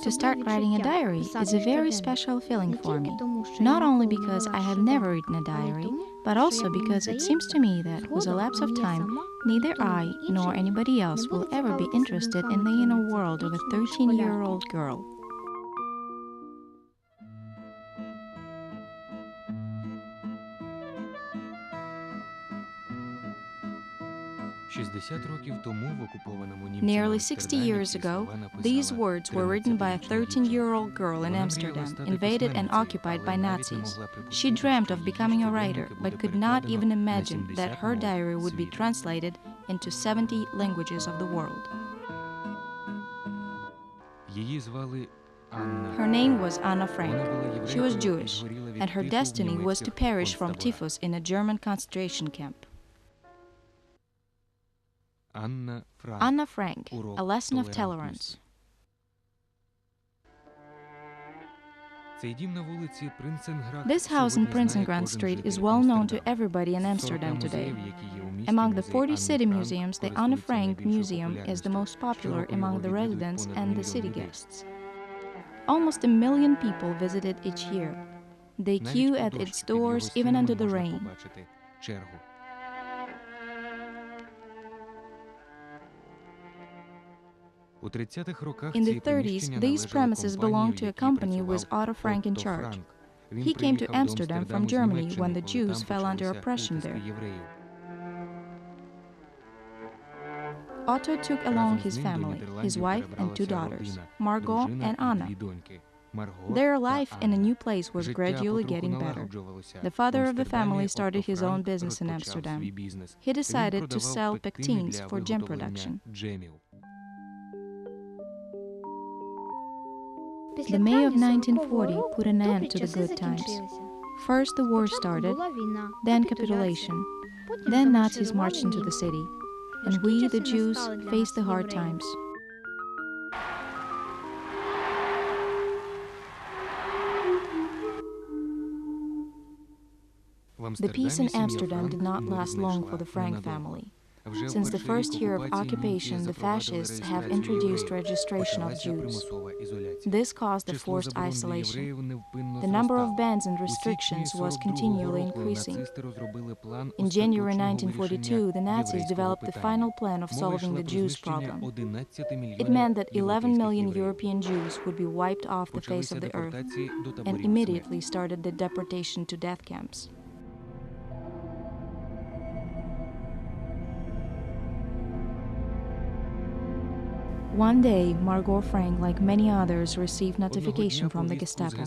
To start writing a diary is a very special feeling for me, not only because I have never written a diary, but also because it seems to me that with a lapse of time, neither I nor anybody else will ever be interested in the inner world of a 13-year-old girl. Nearly 60 years ago, these words were written by a 13-year-old girl in Amsterdam, invaded and occupied by Nazis. She dreamt of becoming a writer, but could not even imagine that her diary would be translated into 70 languages of the world. Her name was Anna Frank. She was Jewish, and her destiny was to perish from typhus in a German concentration camp. Anna Frank, A Lesson of Tolerance. This house in Prinsengracht Street is well known to everybody in Amsterdam today. Among the 40 city museums, the Anne Frank Museum is the most popular among the residents and the city guests. Almost 1 million people visit it each year. They queue at its doors even under the rain. In the 30s, these premises belonged to a company with Otto Frank in charge. He came to Amsterdam from Germany when the Jews fell under oppression there. Otto took along his family, his wife and 2 daughters, Margot and Anna. Their life in a new place was gradually getting better. The father of the family started his own business in Amsterdam. He decided to sell pectines for gem production. The May of 1940 put an end to the good times. First the war started, then capitulation, then Nazis marched into the city, and we, the Jews, faced the hard times. The peace in Amsterdam did not last long for the Frank family. Since the first year of occupation, the fascists have introduced registration of Jews. This caused a forced isolation. The number of bans and restrictions was continually increasing. In January 1942, the Nazis developed the final plan of solving the Jews' problem. It meant that 11 million European Jews would be wiped off the face of the earth, and immediately started the deportation to death camps. One day, Margot Frank, like many others, received notification from the Gestapo.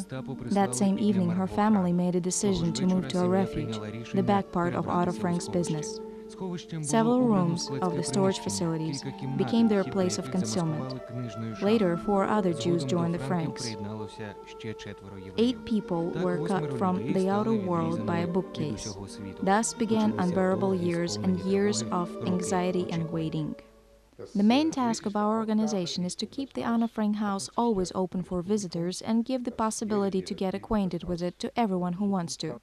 That same evening, her family made a decision to move to a refuge, the back part of Otto Frank's business. Several rooms of the storage facilities became their place of concealment. Later, 4 other Jews joined the Franks. 8 people were cut from the outer world by a bookcase. Thus began unbearable years and years of anxiety and waiting. The main task of our organization is to keep the Anna Frank house always open for visitors and give the possibility to get acquainted with it to everyone who wants to.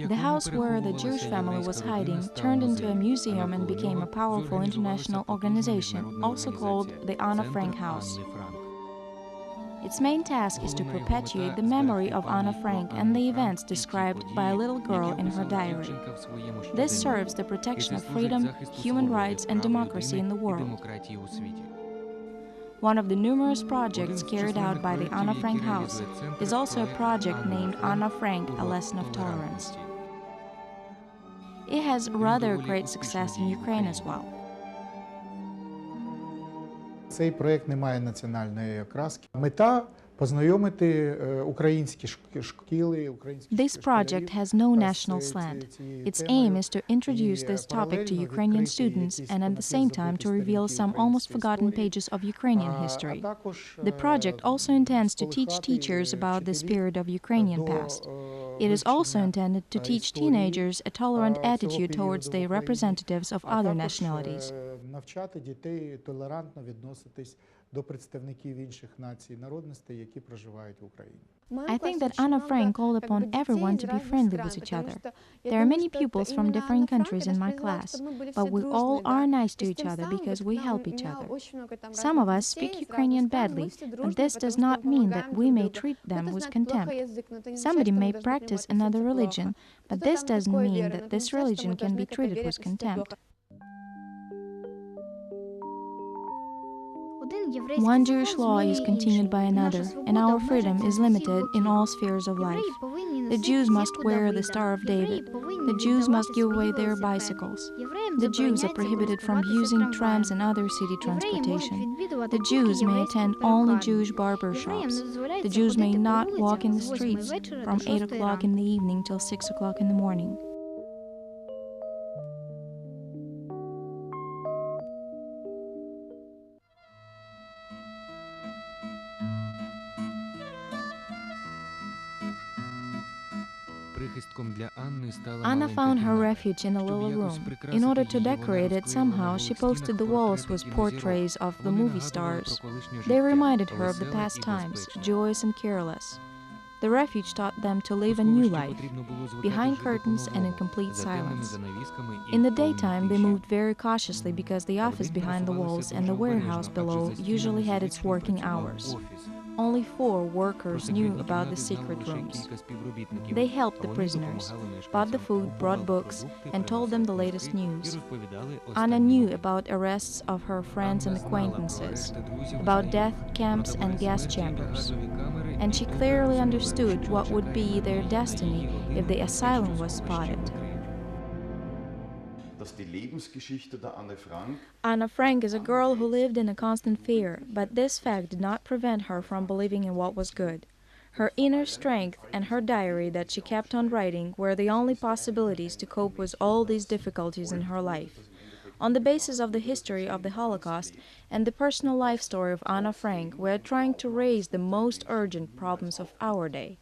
The house where the Jewish family was hiding turned into a museum and became a powerful international organization, also called the Anna Frank House. Its main task is to perpetuate the memory of Anna Frank and the events described by a little girl in her diary. This serves the protection of freedom, human rights and democracy in the world. One of the numerous projects carried out by the Anna Frank House is also a project named Anna Frank, A Lesson of Tolerance. It has rather great success in Ukraine as well. Цей проект не має національної окраски. Мета познайомити українські школи, українські This project has no national slant. Its aim is to introduce this topic to Ukrainian students and at the same time to reveal some almost forgotten pages of Ukrainian history. The project also intends to teach teachers about this period of Ukrainian past. It is also intended to teach teenagers a tolerant attitude towards the representatives of other nationalities. навчати дітей толерантно відноситись до представників інших націй, народностей, які проживають в Україні. I think that Anna Frank called upon everyone to be friendly with each other. There are many pupils from different countries in my class, but we all are nice to each other because we help each other. Some of us speak Ukrainian badly, and this does not mean that we may treat them with contempt. Somebody may practice another religion, but this doesn't mean that this religion can be treated with contempt. One Jewish law is continued by another, and our freedom is limited in all spheres of life. The Jews must wear the Star of David. The Jews must give away their bicycles. The Jews are prohibited from using trams and other city transportation. The Jews may attend only Jewish barber shops. The Jews may not walk in the streets from 8 o'clock in the evening till 6 o'clock in the morning. Anna found her refuge in a little room. In order to decorate it somehow, she posted the walls with portraits of the movie stars. They reminded her of the past times, joyous and careless. The refuge taught them to live a new life, behind curtains and in complete silence. In the daytime, they moved very cautiously because the office behind the walls and the warehouse below usually had its working hours. Only 4 workers knew about the secret rooms. They helped the prisoners, bought the food, brought books, and told them the latest news. Anna knew about arrests of her friends and acquaintances, about death camps and gas chambers. And she clearly understood what would be their destiny if the asylum was spotted. Anna Frank is a girl who lived in a constant fear, but this fact did not prevent her from believing in what was good. Her inner strength and her diary that she kept on writing were the only possibilities to cope with all these difficulties in her life. On the basis of the history of the Holocaust and the personal life story of Anna Frank, we are trying to raise the most urgent problems of our day.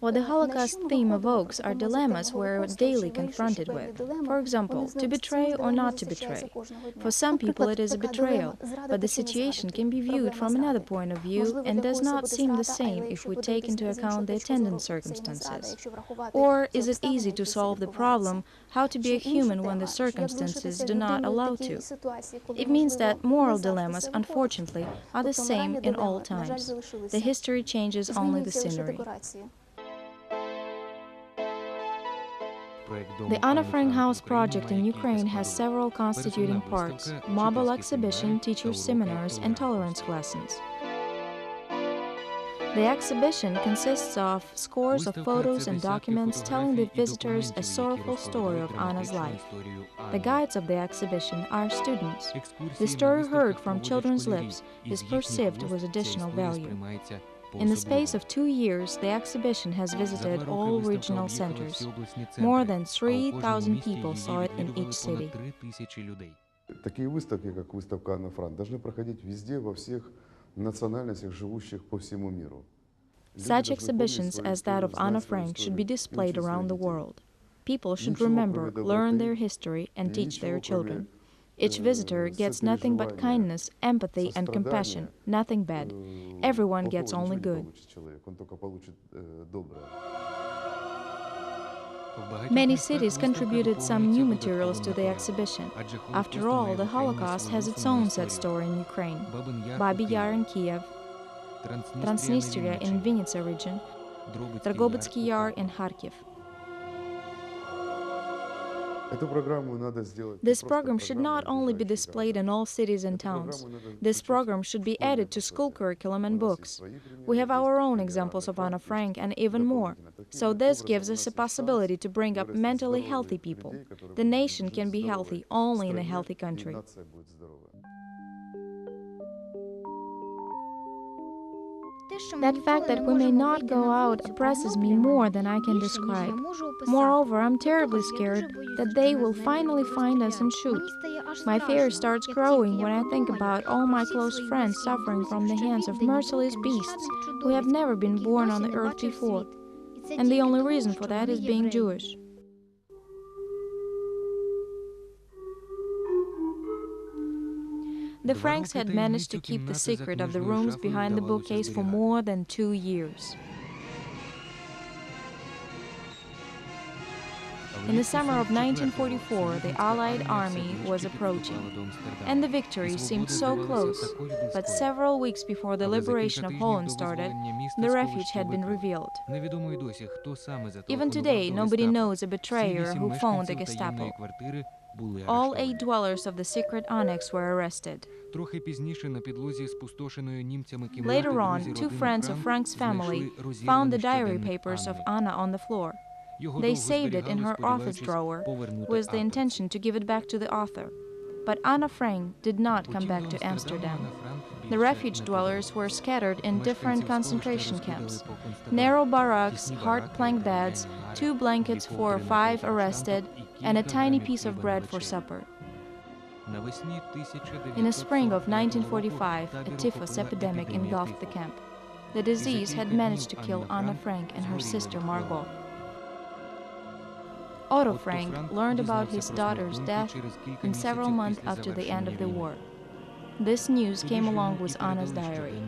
What the Holocaust theme evokes are dilemmas we're daily confronted with. For example, to betray or not to betray. For some people it is a betrayal, but the situation can be viewed from another point of view and does not seem the same if we take into account the attendant circumstances. Or is it easy to solve the problem, how to be a human when the circumstances do not allow to? It means that moral dilemmas, unfortunately, are the same in all times. The history changes only the scenery. The Anna Frank House project in Ukraine has several constituting parts: mobile exhibition, teacher seminars, and tolerance lessons. The exhibition consists of scores of photos and documents telling the visitors a sorrowful story of Anna's life. The guides of the exhibition are students. The story heard from children's lips is perceived with additional value. In the space of 2 years, the exhibition has visited all regional centers. More than 3,000 people saw it in each city. Такие выставки, как выставка Анна Франк, должны проходить везде, во всех национальностях, живущих по всему миру. Such exhibitions as that of Anna Frank should be displayed around the world. People should remember, learn their history, and teach their children. Each visitor gets nothing but kindness, empathy, and compassion, nothing bad. Everyone gets only good. Many cities contributed some new materials to the exhibition. After all, the Holocaust has its own sad story in Ukraine. Babi Yar in Kiev, Transnistria in Vinnytsia region, Drogobytsky Yar in Kharkiv. This program should not only be displayed in all cities and towns. This program should be added to school curriculum and books. We have our own examples of Anna Frank and even more. So this gives us a possibility to bring up mentally healthy people. The nation can be healthy only in a healthy country. That fact that we may not go out oppresses me more than I can describe. Moreover, I'm terribly scared that they will finally find us and shoot. My fear starts growing when I think about all my close friends suffering from the hands of merciless beasts who have never been born on the earth before. And the only reason for that is being Jewish. The Franks had managed to keep the secret of the rooms behind the bookcase for more than 2 years. In the summer of 1944, the Allied army was approaching, and the victory seemed so close. But several weeks before the liberation of Holland started, the refuge had been revealed. Even today, nobody knows a betrayer who phoned the Gestapo. All 8 dwellers of the secret annex were arrested. Later on, 2 friends of Frank's family found the diary papers of Anna on the floor. They saved it in her office drawer with the intention to give it back to the author. But Anna Frank did not come back to Amsterdam. The refuge dwellers were scattered in different concentration camps. Narrow barracks, hard plank beds, 2 blankets for 5 arrested, and a tiny piece of bread for supper. In the spring of 1945, a typhus epidemic engulfed the camp. The disease had managed to kill Anna Frank and her sister Margot. Otto Frank learned about his daughter's death in several months after the end of the war. This news came along with Anna's diary.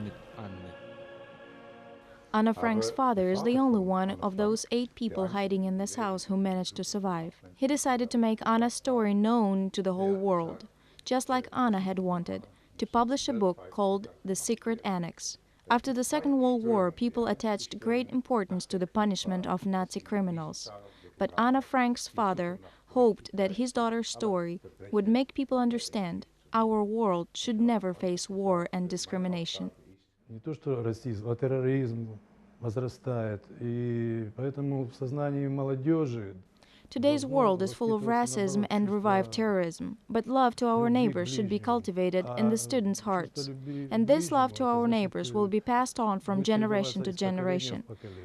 Anna Frank's father is the only one of those 8 people hiding in this house who managed to survive. He decided to make Anna's story known to the whole world, just like Anna had wanted, to publish a book called The Secret Annex. After the Second World War, people attached great importance to the punishment of Nazi criminals. But Anna Frank's father hoped that his daughter's story would make people understand our world should never face war and discrimination. Не то что расизм, а терроризм возрастает, и поэтому в сознании молодежи. Today's world is full of racism and revived terrorism, but love to our neighbors should be cultivated in the students' hearts. And this love to our neighbors will be passed on from generation to generation.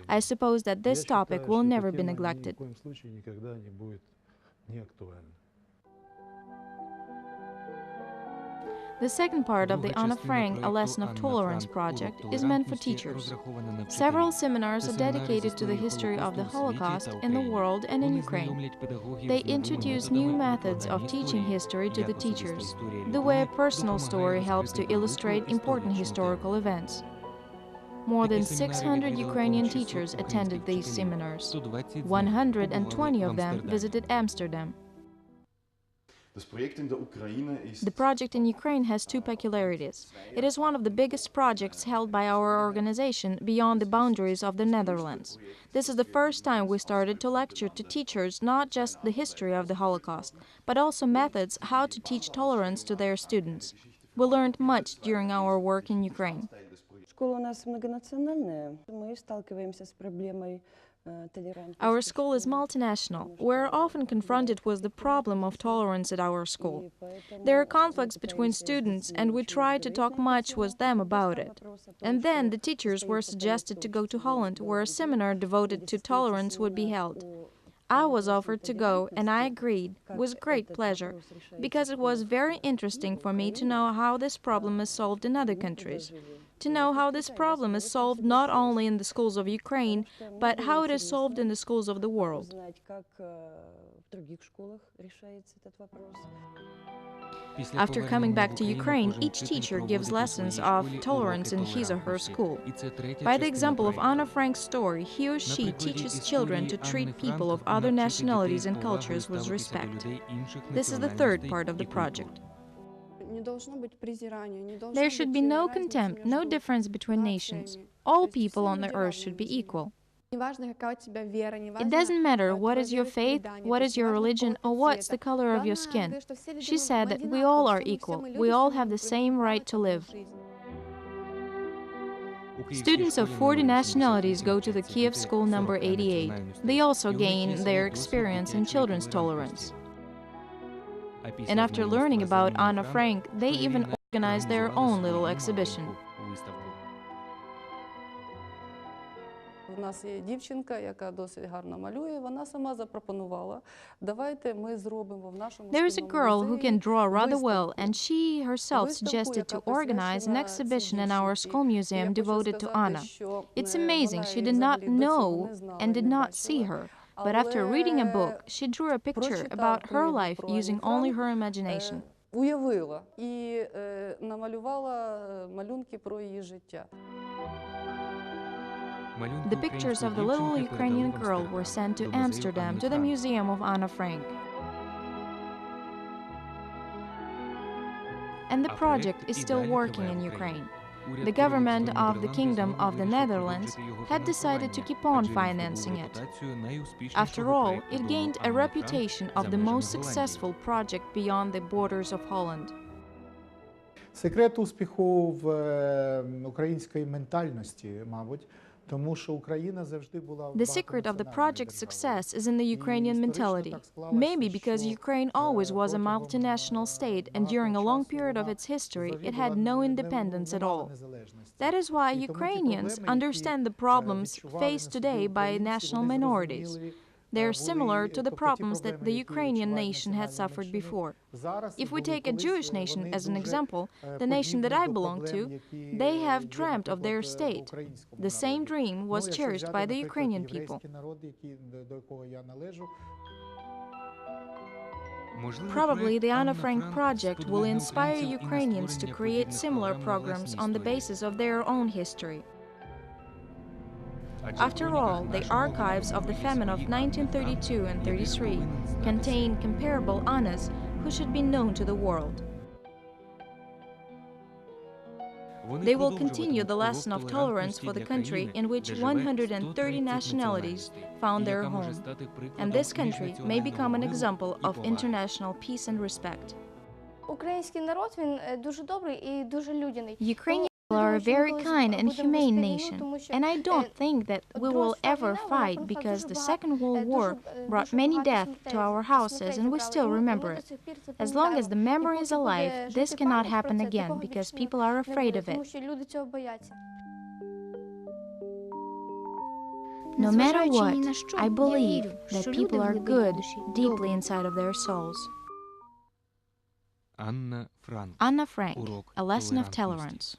I suppose that this topic will never be neglected. The second part of the Anna Frank A Lesson of Tolerance project is meant for teachers. Several seminars are dedicated to the history of the Holocaust in the world and in Ukraine. They introduce new methods of teaching history to the teachers, the way a personal story helps to illustrate important historical events. More than 600 Ukrainian teachers attended these seminars. 120 of them visited Amsterdam. The project in Ukraine has 2 peculiarities. It is one of the biggest projects held by our organization beyond the boundaries of the Netherlands. This is the first time we started to lecture to teachers not just the history of the Holocaust, but also methods how to teach tolerance to their students. We learned much during our work in Ukraine. Our school is multinational. We're often confronted with the problem of tolerance at our school. There are conflicts between students, and we try to talk much with them about it. And then the teachers were suggested to go to Holland, where a seminar devoted to tolerance would be held. I was offered to go, and I agreed with great pleasure, because it was very interesting for me to know how this problem is solved in other countries. To know how this problem is solved not only in the schools of Ukraine, but how it is solved in the schools of the world. After coming back to Ukraine, each teacher gives lessons of tolerance in his or her school. By the example of Anna Frank's story, he or she teaches children to treat people of other nationalities and cultures with respect. This is the third part of the project. There should be no contempt, no difference between nations. All people on the earth should be equal. It doesn't matter what is your faith, what is your religion, or what's the color of your skin. She said that we all are equal. We all have the same right to live. Students of 40 nationalities go to the Kiev School number 88. They also gain their experience in children's tolerance. And after learning about Anna Frank, they even organized their own little exhibition. У нас є дівчинка, яка досить гарно малює. Вона сама запропонувала, давайте ми зробимо в нашому There is a girl who can draw rather well, and she herself suggested to organize an exhibition in our school museum devoted to Anna. It's amazing, she did not know and did not see her. But after reading a book, she drew a picture about her life using only her imagination. уявила і намалювала малюнки про її життя. The pictures of the little Ukrainian girl were sent to Amsterdam to the Museum of Anna Frank. And the project is still working in Ukraine. The government of the Kingdom of the Netherlands had decided to keep on financing it. After all, it gained a reputation of the most successful project beyond the borders of Holland. Секрет успіху в української ментальності, мабуть, тому що Україна завжди була The secret of the project's success is in the Ukrainian mentality. Maybe because Ukraine always was a multinational state and during a long period of its history it had no independence at all. That is why Ukrainians understand the problems faced today by national minorities. They are similar to the problems that the Ukrainian nation had suffered before. If we take a Jewish nation as an example, the nation that I belong to, they have dreamt of their state. The same dream was cherished by the Ukrainian people. Probably the Anna Frank project will inspire Ukrainians to create similar programs on the basis of their own history. After all, the archives of the famine of 1932 and 33 contain comparable Annas who should be known to the world. They will continue the lesson of tolerance for the country in which 130 nationalities found their home, and this country may become an example of international peace and respect. Український народ, він дуже добрий і дуже людяний. Ukrainians are a very kind and humane nation, and I don't think that we will ever fight because the Second World War brought many deaths to our houses and we still remember it. As long as the memory is alive, this cannot happen again because people are afraid of it. No matter what, I believe that people are good deeply inside of their souls. Анна Франк. Anna Frank, A Lesson of Tolerance.